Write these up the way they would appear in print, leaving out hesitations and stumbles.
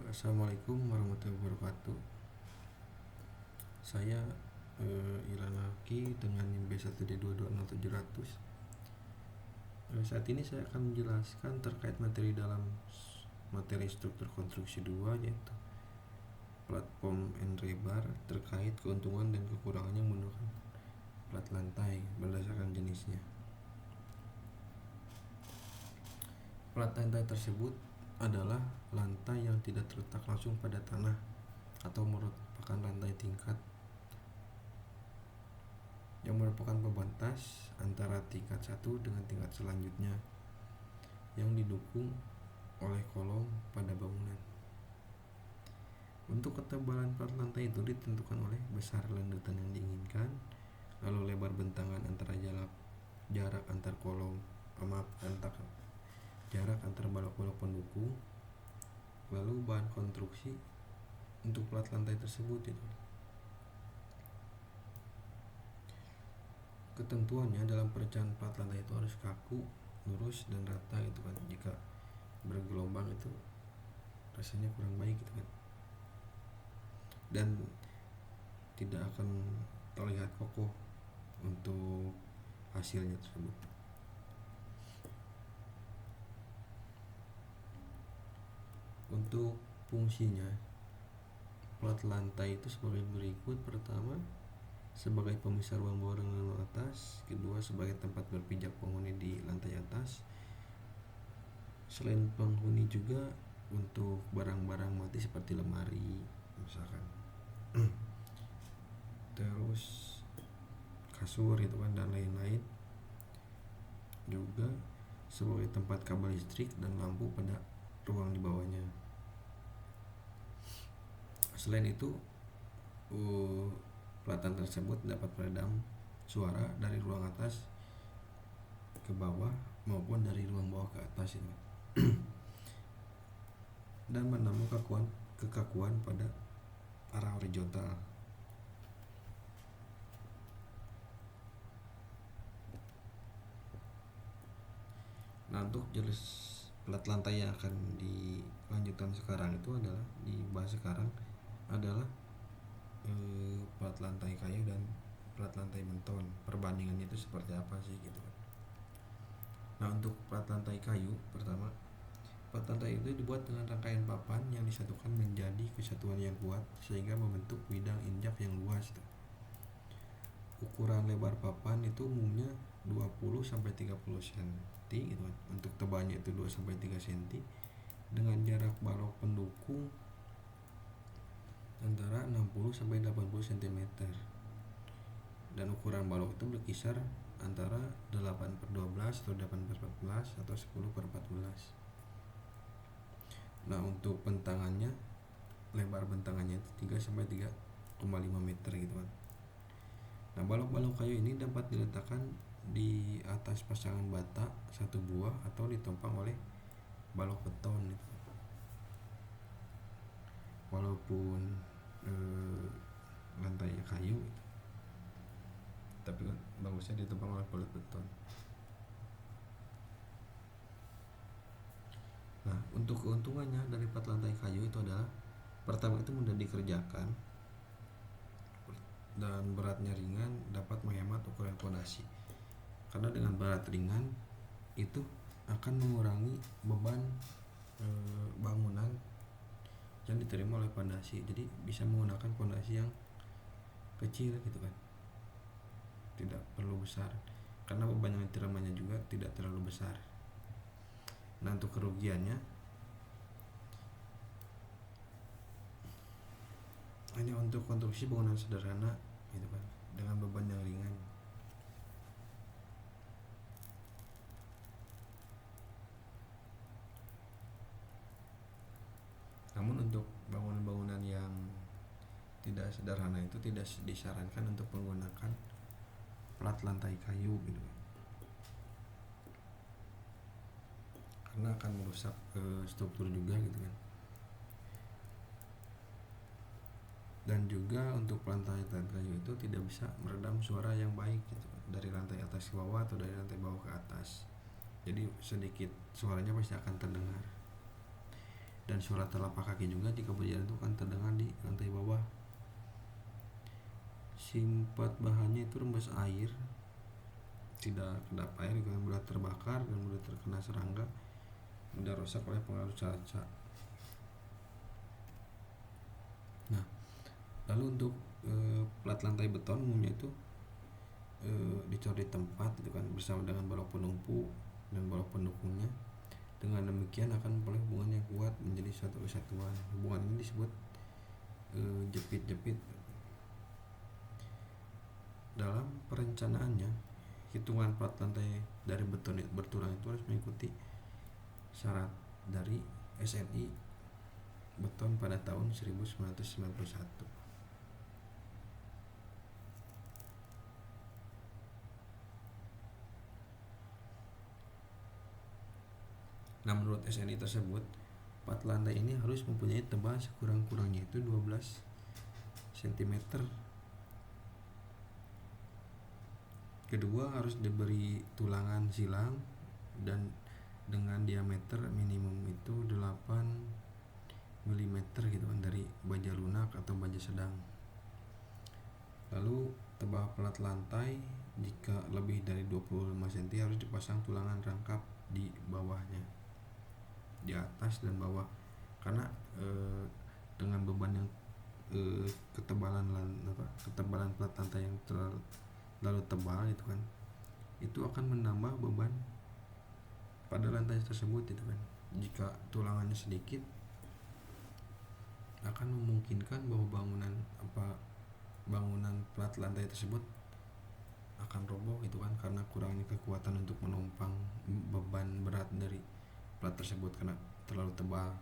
Assalamualaikum warahmatullahi wabarakatuh. Saya Ilham Alki dengan NIM B1D220700. Saat ini saya akan menjelaskan terkait materi dalam materi struktur konstruksi 2, yaitu platform and rebar, terkait keuntungan dan kekurangannya menggunakan plat lantai berdasarkan jenisnya. Plat lantai tersebut adalah lantai yang tidak terletak langsung pada tanah atau merupakan lantai tingkat yang merupakan pembatas antara tingkat satu dengan tingkat selanjutnya yang didukung oleh kolom pada bangunan. Untuk ketebalan plat lantai itu ditentukan oleh besar lanjutan yang diinginkan, lalu lebar bentangan antara jarak antar kolom, jarak antar balok-balok pendukung, lalu bahan konstruksi untuk plat lantai tersebut itu. Ketentuannya dalam perencanaan plat lantai itu harus kaku, lurus dan rata gitu kan. Jika bergelombang itu rasanya kurang baik gitu kan, dan tidak akan terlihat kokoh untuk hasilnya tersebut. Untuk fungsinya, plat lantai itu sebagai berikut. Pertama, sebagai pemisah ruang bawah dengan ruang atas. Kedua, sebagai tempat berpijak penghuni di lantai atas. Selain penghuni juga untuk barang-barang mati seperti lemari misalkan, terus kasur itu kan, dan lain-lain. Juga sebagai tempat kabel listrik dan lampu pada ruang di bawahnya. Selain itu, platan tersebut dapat meredam suara dari ruang atas ke bawah maupun dari ruang bawah ke atas ini, dan menambah kekakuan pada arah horizontal. Nah, untuk jenis plat lantai yang akan dilanjutkan sekarang itu adalah dibahas sekarang adalah plat lantai kayu dan plat lantai menton. Perbandingannya itu seperti apa sih gitu kan. Nah, untuk plat lantai kayu, pertama, plat lantai itu dibuat dengan rangkaian papan yang disatukan menjadi kesatuan yang kuat sehingga membentuk bidang injak yang luas. Ukuran lebar papan itu umumnya 20-30 cm gitu kan. Untuk tebalnya itu 2-3 cm, dengan jarak balok pendukung antara 60-80 cm, dan ukuran balok itu berkisar antara 8/12 atau 8/14 atau 10/14. Nah, untuk bentangannya, lebar bentangannya itu 3-3,5 meter gitu kan. Nah, balok-balok kayu ini dapat diletakkan di atas pasangan bata satu buah atau ditopang oleh balok beton gitu. Walaupun lantainya kayu gitu, tapi kan bagusnya ditopang oleh balok beton. Nah, untuk keuntungannya dari plat lantai kayu itu adalah, pertama itu mudah dikerjakan dan beratnya ringan, dapat menghemat ukuran fondasi. Karena dengan berat ringan itu akan mengurangi beban bangunan yang diterima oleh fondasi. Jadi bisa menggunakan fondasi yang kecil gitu kan, tidak perlu besar, karena beban yang diterimanya juga tidak terlalu besar. Nah, untuk kerugiannya, hanya untuk konstruksi bangunan sederhana gitu kan, dengan beban yang ringan. Namun untuk bangunan-bangunan yang tidak sederhana itu tidak disarankan untuk menggunakan plat lantai kayu gitu, karena akan merusak struktur juga gitu kan. Dan juga untuk lantai kayu itu tidak bisa meredam suara yang baik gitu, dari lantai atas ke bawah atau dari lantai bawah ke atas. Jadi sedikit suaranya pasti akan terdengar. dan suara telapak kaki juga jika berjalan itu akan terdengar di lantai bawah. Sifat bahannya itu rembes air, tidak kedap air, dengan mudah terbakar dan mudah terkena serangga, mudah rusak oleh pengaruh cuaca. Nah, lalu untuk plat lantai beton umumnya itu dicor di tempat gitu kan, bersama dengan balok penumpu dan balok pendukungnya. Dengan demikian akan memperoleh hubungan yang kuat menjadi suatu kesatuan. Hubungan ini disebut jepit-jepit. Dalam perencanaannya, hitungan plat lantai dari beton bertulang itu harus mengikuti syarat dari SNI beton pada tahun 1991. Nah, menurut SNI tersebut, plat lantai ini harus mempunyai tebal sekurang-kurangnya itu 12 cm. Kedua, harus diberi tulangan silang dan dengan diameter minimum itu 8 mm gitu kan, dari baja lunak atau baja sedang. Lalu tebal plat lantai jika lebih dari 25 cm harus dipasang tulangan rangkap di bawahnya, di atas dan bawah, karena dengan beban yang ketebalan plat lantai yang terlalu tebal itu kan, itu akan menambah beban pada lantai tersebut itu kan. Jika tulangannya sedikit akan memungkinkan bahwa bangunan plat lantai tersebut akan roboh itu kan, karena kurangnya kekuatan untuk menumpang beban berat dari plat tersebut karena terlalu tebal.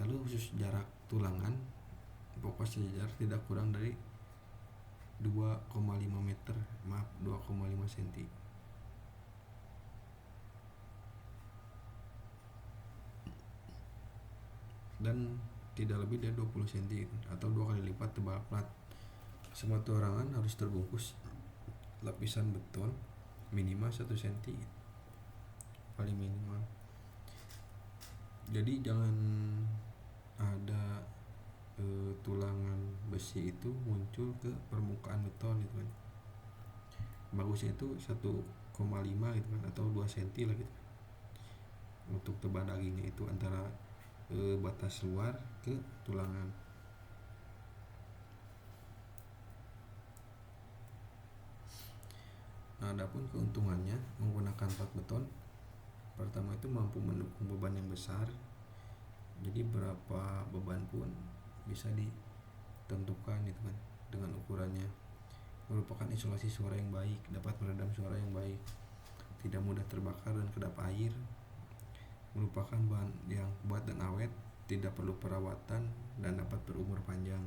Lalu khusus jarak tulangan, pokok sejajar tidak kurang dari 2,5 cm. Dan tidak lebih dari 20 cm atau 2 kali lipat tebal plat. Semua tulangan harus terbungkus lapisan beton minimal 1 cm paling minimal. Jadi jangan ada tulangan besi itu muncul ke permukaan beton gitu kan. Bagusnya itu 1,5 gitu kan, atau 2 cm lah gitu kan, untuk tebal dagingnya itu antara batas luar ke tulangan. Nah, adapun keuntungannya menggunakan plat beton, pertama itu mampu mendukung beban yang besar. Jadi berapa beban pun bisa ditentukan gitu kan dengan ukurannya. Merupakan isolasi suara yang baik, dapat meredam suara yang baik, tidak mudah terbakar dan kedap air. Merupakan bahan yang kuat dan awet, tidak perlu perawatan dan dapat berumur panjang.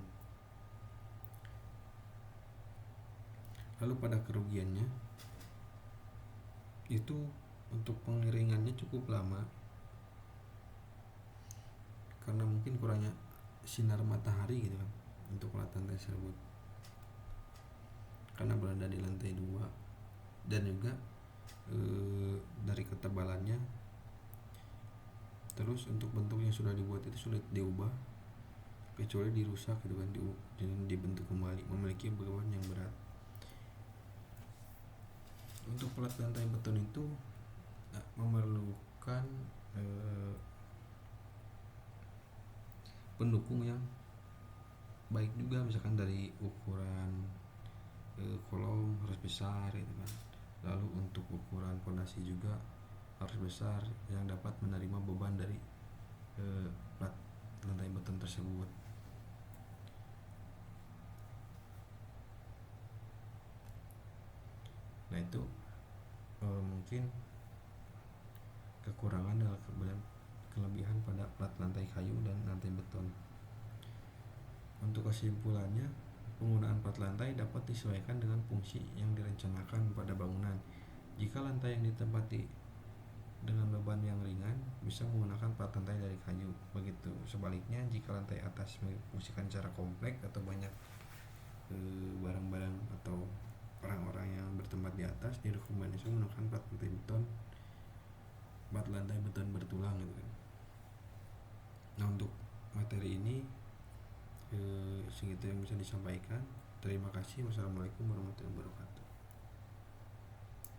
Lalu pada kerugiannya, itu untuk pengeringannya cukup lama karena mungkin kurangnya sinar matahari gitu kan untuk plat lantai tersebut, karena berada di lantai 2, dan juga dari ketebalannya. Terus untuk bentuk yang sudah dibuat itu sulit diubah kecuali dirusak gitu kan, dibentuk kembali, memiliki beban yang berat. Untuk plat lantai beton itu memerlukan pendukung yang baik juga, misalkan dari ukuran kolom harus besar gitu kan. Lalu untuk ukuran fondasi juga harus besar yang dapat menerima beban dari plat lantai beton tersebut. Nah, itu mungkin kekurangan dan kelebihan pada plat lantai kayu dan lantai beton. Untuk kesimpulannya, penggunaan plat lantai dapat disesuaikan dengan fungsi yang direncanakan pada bangunan. Jika lantai yang ditempati dengan beban yang ringan, bisa menggunakan plat lantai dari kayu. Begitu sebaliknya, jika lantai atas difungsikan secara kompleks atau banyak barang-barang atau orang-orang yang bertempat di atas, direkomendasikan menggunakan plat lantai beton plat lantai beton bertulang gitu kan. Nah untuk materi ini segitu yang bisa disampaikan. Terima kasih. Wassalamualaikum warahmatullahi wabarakatuh.